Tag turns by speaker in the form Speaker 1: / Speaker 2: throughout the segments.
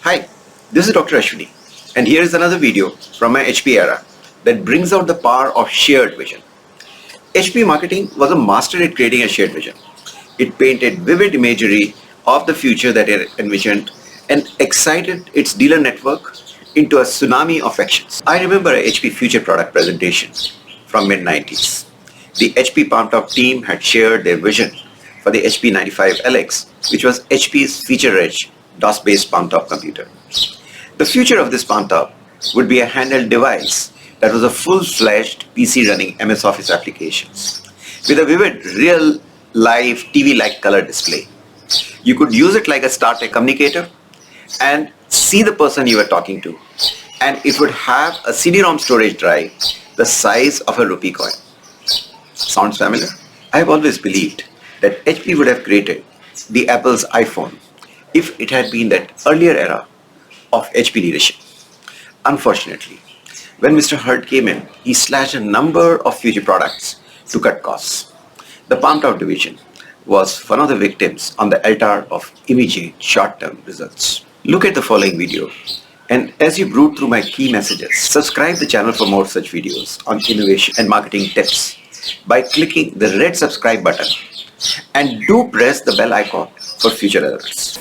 Speaker 1: Hi, this is Dr. Ashwini, and here is another video from my HP era that brings out the power of shared vision. HP marketing was a master at creating a shared vision. It painted vivid imagery of the future that it envisioned and excited its dealer network into a tsunami of actions. I remember a HP future product presentation from mid-90s. The HP Palm Top team had shared their vision for the HP 95LX, which was HP's feature-rich DOS-based Palm Top computer. The future of this Palm Top would be a handheld device that was a full-fledged PC running MS Office applications with a vivid, real, live, TV-like color display. You could use it like a Star Trek communicator and see the person you were talking to, and it would have a CD-ROM storage drive the size of a rupee coin. Sounds familiar? I have always believed that HP would have created the Apple's iPhone if it had been that earlier era of HP leadership. Unfortunately, when Mr. Hurd came in, he slashed a number of future products to cut costs. The Palm Top division was one of the victims on the altar of immediate short-term results. Look at the following video, and as you brood through my key messages, subscribe the channel for more such videos on innovation and marketing tips by clicking the red subscribe button, and do press the bell icon for future alerts.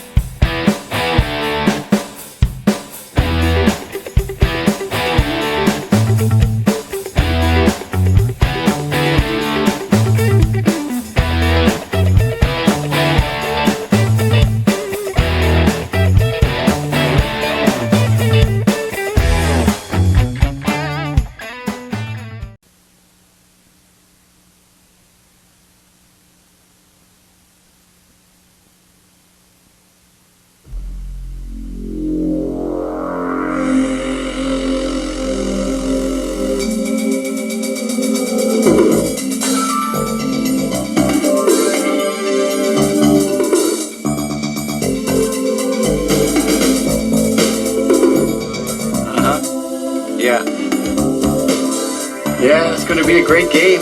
Speaker 2: Yeah, it's going to be a great game.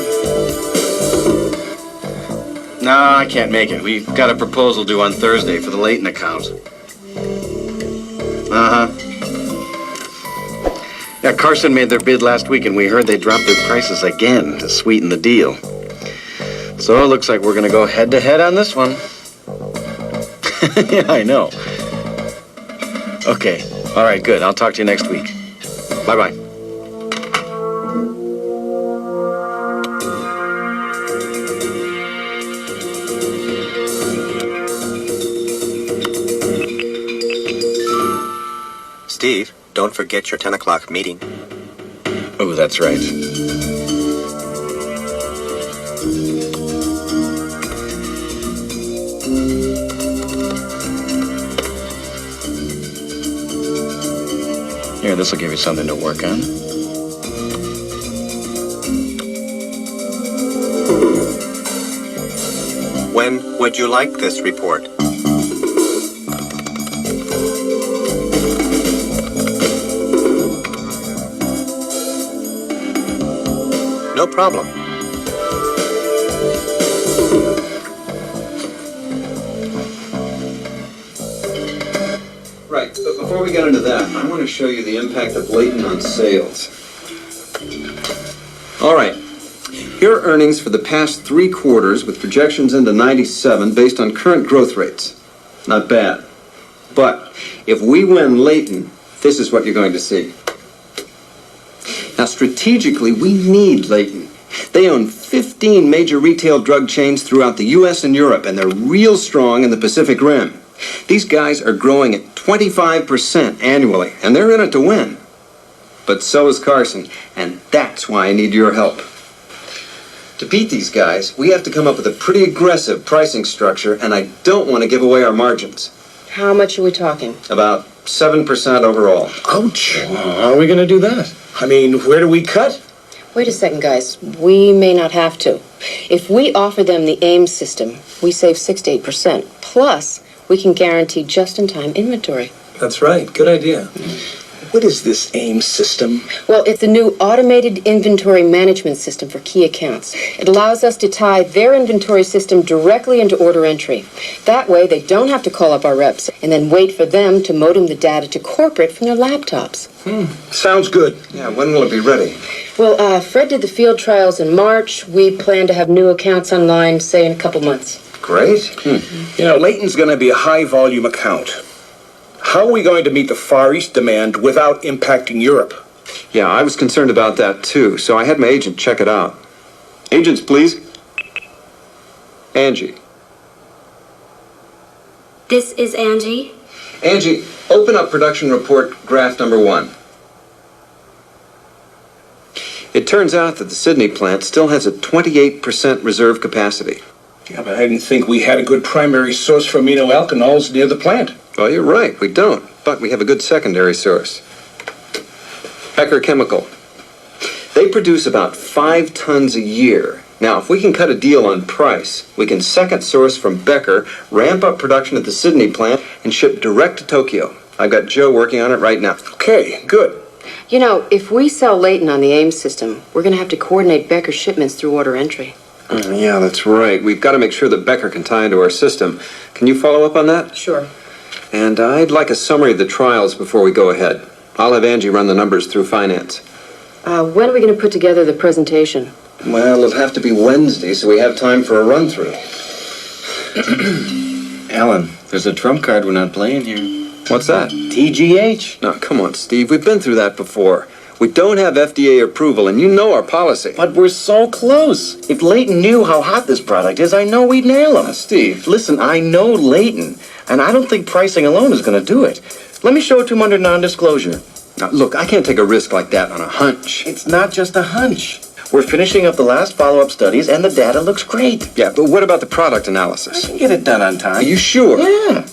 Speaker 2: No, I can't make it. We've got a proposal due on Thursday for the Leighton account. Yeah, Carson made their bid last week, and we heard they dropped their prices again to sweeten the deal. So it looks like we're going to go head-to-head on this one. Yeah, I know. Okay. All right, good. I'll talk to you next week. Bye-bye.
Speaker 3: Steve, don't forget your 10 o'clock meeting.
Speaker 2: Oh, that's right. Here, this will give you something to work on.
Speaker 3: When would you like this report? No problem.
Speaker 4: Right, but before we get into that, I want to show you the impact of Leighton on sales. All right, here are earnings for the past 3 quarters with projections into 97 based on current growth rates. Not bad. But if we win Leighton, this is what you're going to see. Now, strategically, we need Leighton. They own 15 major retail drug chains throughout the U.S. and Europe, and they're real strong in the Pacific Rim. These guys are growing at 25% annually, and they're in it to win. But so is Carson, and that's why I need your help. To beat these guys, we have to come up with a pretty aggressive pricing structure, and I don't want to give away our margins.
Speaker 5: How much are we talking?
Speaker 4: About 7% overall.
Speaker 2: Ouch! How are we going to do that? I mean, where do we cut?
Speaker 5: Wait a second, guys. We may not have to. If we offer them the AIM system, we save 6 to 8%. Plus, we can guarantee just-in-time inventory.
Speaker 6: That's right. Good idea. What is this AIM system?
Speaker 5: Well, it's a new automated inventory management system for key accounts. It allows us to tie their inventory system directly into order entry. That way, they don't have to call up our reps and then wait for them to modem the data to corporate from their laptops.
Speaker 6: Sounds good.
Speaker 4: Yeah, when will it be ready?
Speaker 5: Well, Fred did the field trials in March. We plan to have new accounts online, say, in a couple months.
Speaker 4: Great.
Speaker 6: You know, Layton's going to be a high-volume account. How are we going to meet the Far East demand without impacting Europe?
Speaker 4: Yeah, I was concerned about that too, so I had my agent check it out. Agents, please. Angie.
Speaker 7: This is Angie.
Speaker 4: Angie, open up production report graph number 1. It turns out that the Sydney plant still has a 28% reserve capacity.
Speaker 6: Yeah, but I didn't think we had a good primary source for amino alkanols near the plant.
Speaker 4: Well, you're right, we don't, but we have a good secondary source. Becker Chemical. They produce about 5 tons a year. Now, if we can cut a deal on price, we can second source from Becker, ramp up production at the Sydney plant, and ship direct to Tokyo. I've got Joe working on it right now.
Speaker 6: Okay, good.
Speaker 5: You know, if we sell Layton on the AIM system, we're going to have to coordinate Becker's shipments through order entry.
Speaker 4: Yeah, that's right. We've got to make sure that Becker can tie into our system. Can you follow up on that?
Speaker 5: Sure.
Speaker 4: And I'd like a summary of the trials before we go ahead. I'll have Angie run the numbers through finance.
Speaker 5: When are we going to put together the presentation?
Speaker 4: Well, it'll have to be Wednesday, so we have time for a run-through.
Speaker 2: Alan, there's a trump card we're not playing here.
Speaker 4: What's that?
Speaker 2: TGH.
Speaker 4: No, come on, Steve. We've been through that before. We don't have FDA approval, and you know our policy.
Speaker 2: But we're so close. If Layton knew how hot this product is, I know we'd nail him.
Speaker 4: Steve.
Speaker 2: Listen, I know Layton, and I don't think pricing alone is going to do it. Let me show it to him under non-disclosure.
Speaker 4: Now, look, I can't take a risk like that on a hunch.
Speaker 2: It's not just a hunch. We're finishing up the last follow-up studies, and the data looks great.
Speaker 4: Yeah, but what about the product
Speaker 2: I
Speaker 4: analysis?
Speaker 2: can get it done on
Speaker 4: Are
Speaker 2: time.
Speaker 4: you sure?
Speaker 2: Yeah.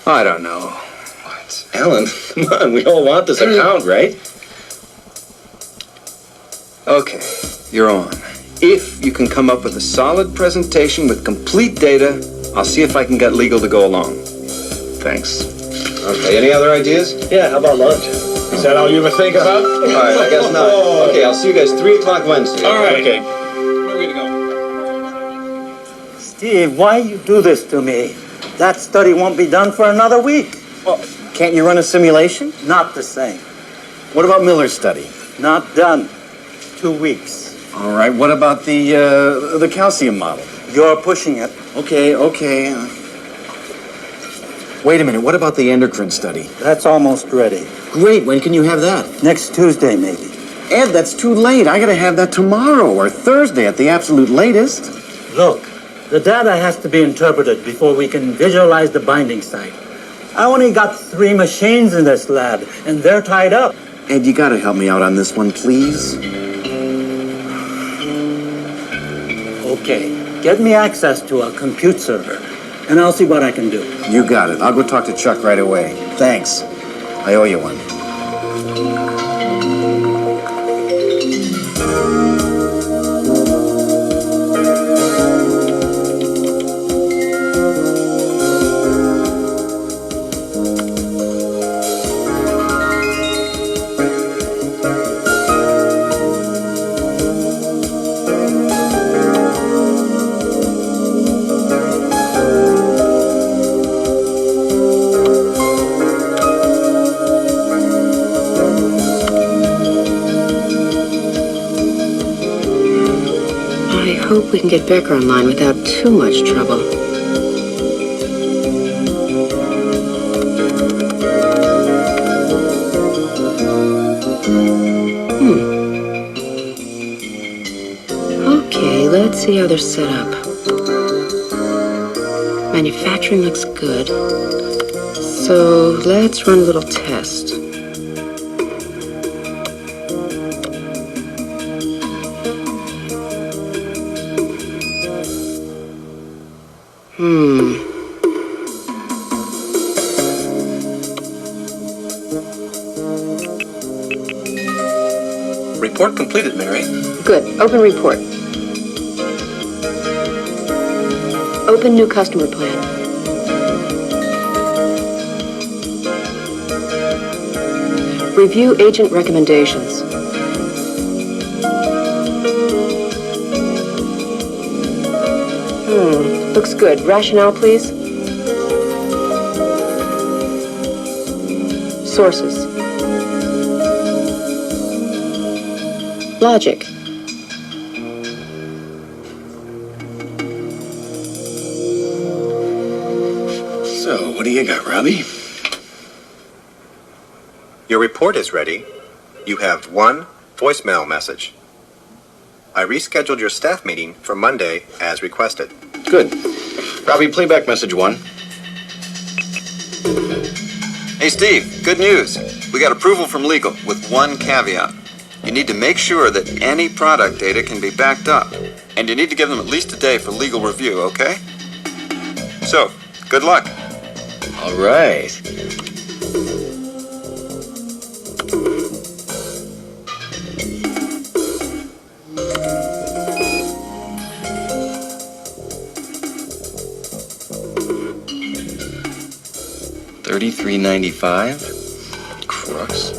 Speaker 4: I don't know. What?
Speaker 2: Alan, come on, we all want this account, right?
Speaker 4: Okay, you're on. If you can come up with a solid presentation with complete data, I'll see if I can get legal to go along.
Speaker 2: Thanks.
Speaker 4: Okay, any other ideas?
Speaker 6: Yeah, how about lunch? Is that all you ever think about?
Speaker 4: All right, I guess not. Okay, I'll see you guys 3 o'clock Wednesday.
Speaker 6: All right.
Speaker 2: Okay.
Speaker 6: Where are we going to go?
Speaker 8: Steve, why you do this to me? That study won't be done for another week.
Speaker 2: Well, can't you run a simulation?
Speaker 8: Not the same.
Speaker 2: What about Miller's study?
Speaker 8: Not done. 2 weeks.
Speaker 2: All right, what about the calcium model?
Speaker 8: You're pushing it.
Speaker 2: Okay. Wait a minute, what about the endocrine study?
Speaker 8: That's almost ready.
Speaker 2: Great, when can you have that?
Speaker 8: Next Tuesday, maybe.
Speaker 2: Ed, that's too late. I gotta have that tomorrow or Thursday at the absolute latest.
Speaker 8: Look, the data has to be interpreted before we can visualize the binding site. I only got 3 machines in this lab, and they're tied up.
Speaker 2: Ed, you gotta help me out on this one, please.
Speaker 8: Okay, get me access to a compute server, and I'll see what I can do.
Speaker 2: You got it. I'll go talk to Chuck right away. Thanks. I owe you one.
Speaker 5: I hope we can get Becker online without too much trouble. Okay, let's see how they're set up. Manufacturing looks good. So let's run a little test.
Speaker 3: Report completed, Mary.
Speaker 5: Good. Open report. Open new customer plan. Review agent recommendations. Looks good. Rationale, please. Sources. Logic.
Speaker 2: So, what do you got, Robbie?
Speaker 3: Your report is ready. You have one voicemail message. I rescheduled your staff meeting for Monday as requested.
Speaker 2: Good. Robbie, playback message 1.
Speaker 4: Hey, Steve, good news. We got approval from legal with one caveat. You need to make sure that any product data can be backed up. And you need to give them at least a day for legal review, okay? So, good luck.
Speaker 2: All right. $33.95. Crux.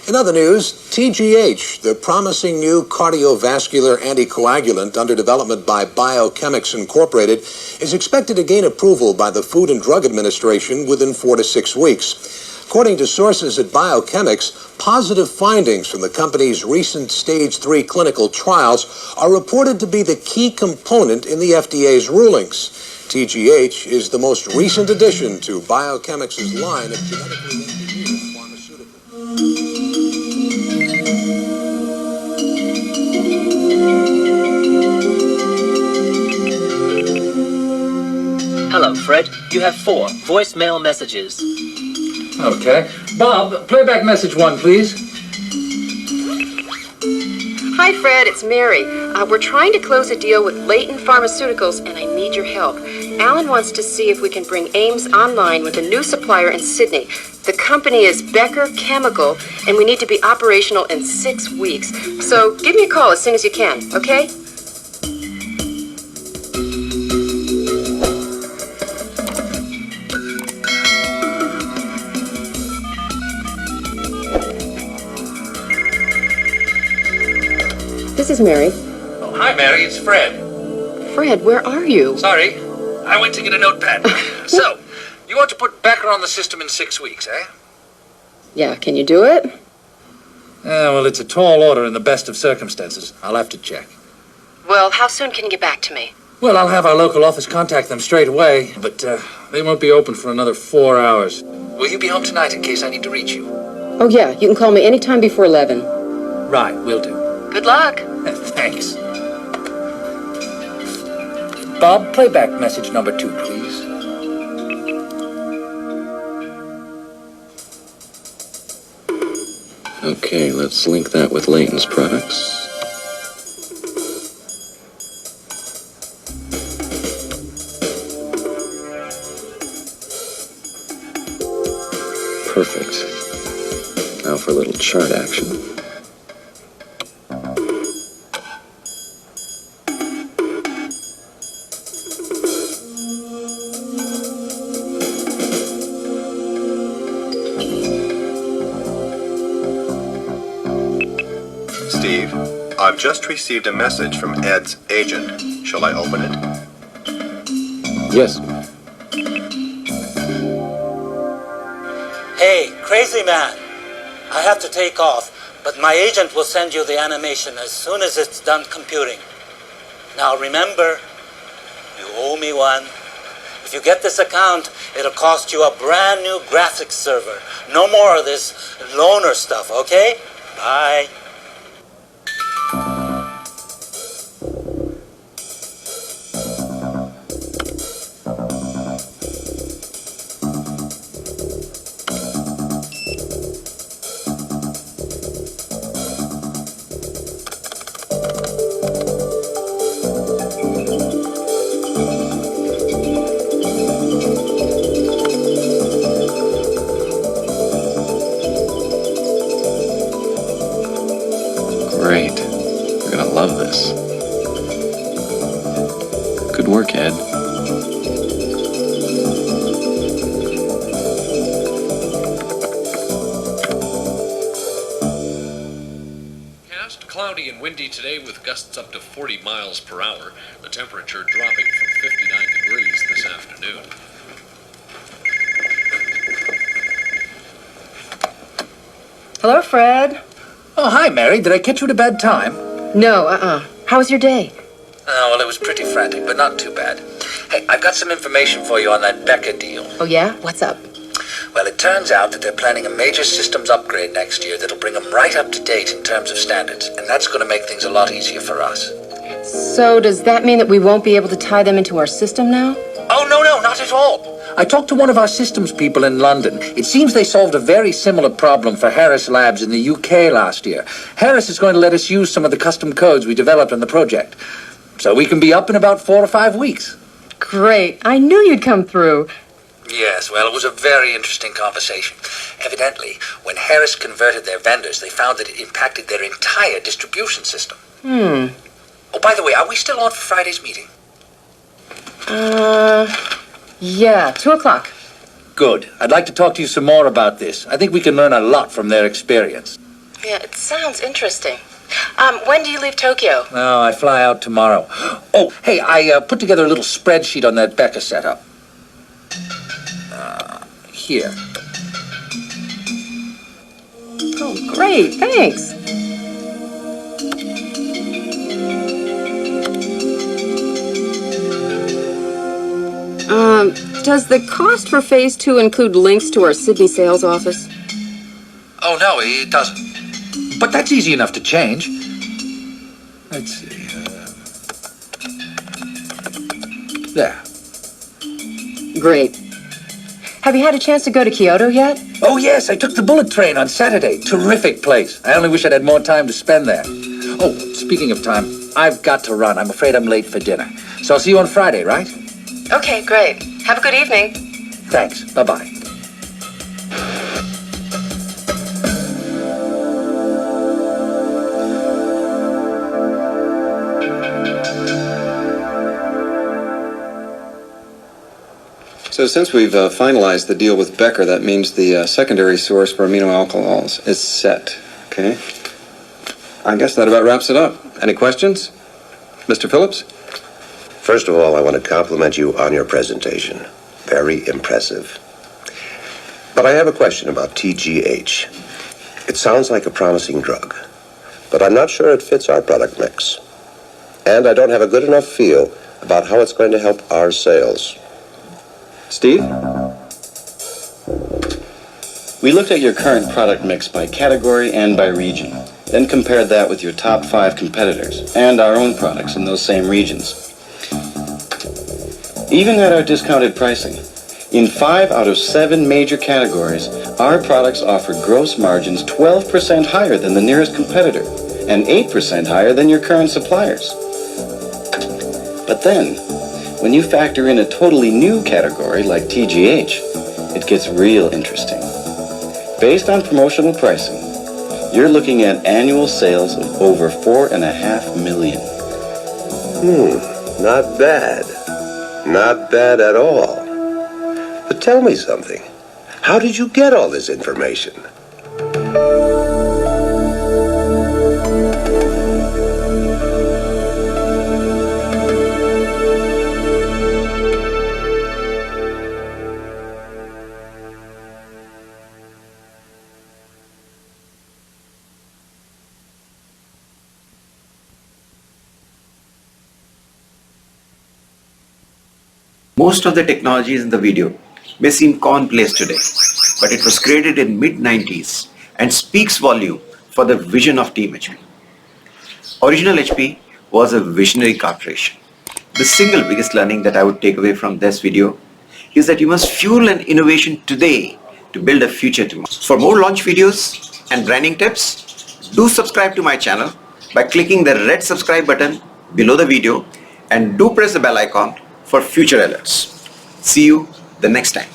Speaker 9: In other news, TGH, the promising new cardiovascular anticoagulant under development by Biochemics Incorporated, is expected to gain approval by the Food and Drug Administration within 4 to 6 weeks. According to sources at Biochemics, positive findings from the company's recent Stage 3 clinical trials are reported to be the key component in the FDA's rulings. TGH is the most recent addition to Biochemics' line of genetically engineered pharmaceuticals.
Speaker 10: Hello, Fred. You have 4 voicemail messages.
Speaker 11: Okay. Bob, playback message 1, please.
Speaker 5: Hi, Fred. It's Mary. We're trying to close a deal with Leighton Pharmaceuticals, and I need your help. Alan wants to see if we can bring Ames online with a new supplier in Sydney. The company is Becker Chemical, and we need to be operational in 6 weeks. So give me a call as soon as you can, okay? This is Mary.
Speaker 11: Oh, hi, Mary. It's Fred.
Speaker 5: Fred, where are you?
Speaker 11: Sorry. I went to get a notepad. So, you want to put Becker on the system in 6 weeks, eh?
Speaker 5: Yeah, can you do it?
Speaker 11: Well, it's a tall order in the best of circumstances. I'll have to check.
Speaker 5: Well, how soon can you get back to me?
Speaker 11: Well, I'll have our local office contact them straight away, but they won't be open for another 4 hours. Will you be home tonight in case I need to reach you?
Speaker 5: Oh, yeah, you can call me anytime before 11.
Speaker 11: Right, will do.
Speaker 5: Good luck.
Speaker 11: Thanks. Bob, playback message number 2, please.
Speaker 2: Okay, let's link that with Leighton's products. Perfect. Now for a little chart action.
Speaker 3: Steve, I've just received a message from Ed's agent. Shall I open it?
Speaker 2: Yes.
Speaker 8: Hey, crazy man. I have to take off, but my agent will send you the animation as soon as it's done computing. Now remember, you owe me one. If you get this account, it'll cost you a brand new graphics server. No more of this loaner stuff, okay? Bye.
Speaker 2: this. Good work, Ed.
Speaker 12: Cloudy and windy today with gusts up to 40 miles per hour. The temperature dropping from 59 degrees this afternoon.
Speaker 5: Hello, Fred.
Speaker 11: Oh, hi, Mary. Did I catch you at a bad time?
Speaker 5: No, How was your day?
Speaker 11: Oh, well, it was pretty frantic, but not too bad. Hey, I've got some information for you on that Becca deal.
Speaker 5: Oh, yeah? What's up?
Speaker 11: Well, it turns out that they're planning a major systems upgrade next year that'll bring them right up to date in terms of standards, and that's going to make things a lot easier for us.
Speaker 5: So does that mean that we won't be able to tie them into our system now?
Speaker 11: Oh, no, not at all. I talked to one of our systems people in London. It seems they solved a very similar problem for Harris Labs in the UK last year. Harris is going to let us use some of the custom codes we developed on the project. So we can be up in about 4 or 5 weeks.
Speaker 5: Great. I knew you'd come through.
Speaker 11: Yes, well, it was a very interesting conversation. Evidently, when Harris converted their vendors, they found that it impacted their entire distribution system. Oh, by the way, are we still on for Friday's meeting?
Speaker 5: Yeah, 2 o'clock.
Speaker 11: Good. I'd like to talk to you some more about this. I think we can learn a lot from their experience.
Speaker 5: Yeah, it sounds interesting. When do you leave Tokyo?
Speaker 11: Oh, I fly out tomorrow. Oh, hey, I put together a little spreadsheet on that Becca setup. Here.
Speaker 5: Oh, great. Thanks. Does the cost for Phase 2 include links to our Sydney sales office?
Speaker 11: Oh, no, it doesn't. But that's easy enough to change. Let's see. There.
Speaker 5: Great. Have you had a chance to go to Kyoto yet?
Speaker 11: Oh, yes, I took the bullet train on Saturday. Terrific place. I only wish I'd had more time to spend there. Oh, speaking of time, I've got to run. I'm afraid I'm late for dinner. So I'll see you on Friday, right?
Speaker 5: Okay, great. Have a good evening.
Speaker 11: Thanks. Bye-bye.
Speaker 4: So since we've finalized the deal with Becker, that means the secondary source for amino alcohols is set. Okay? I guess that about wraps it up. Any questions? Mr. Phillips?
Speaker 13: First of all, I want to compliment you on your presentation. Very impressive. But I have a question about TGH. It sounds like a promising drug, but I'm not sure it fits our product mix. And I don't have a good enough feel about how it's going to help our sales.
Speaker 4: Steve?
Speaker 2: We looked at your current product mix by category and by region, then compared that with your top 5 competitors and our own products in those same regions. Even at our discounted pricing, in 5 out of 7 major categories, our products offer gross margins 12% higher than the nearest competitor and 8% higher than your current suppliers. But then, when you factor in a totally new category like TGH, it gets real interesting. Based on promotional pricing, you're looking at annual sales of over $4.5 million.
Speaker 13: Not bad. Not bad at all. But tell me something. How did you get all this information?
Speaker 1: Most of the technologies in the video may seem commonplace today, but it was created in mid-90s and speaks volume for the vision of Team HP. Original HP was a visionary corporation. The single biggest learning that I would take away from this video is that you must fuel an innovation today to build a future tomorrow. For more launch videos and branding tips, do subscribe to my channel by clicking the red subscribe button below the video and do press the bell icon for future alerts. See you the next time.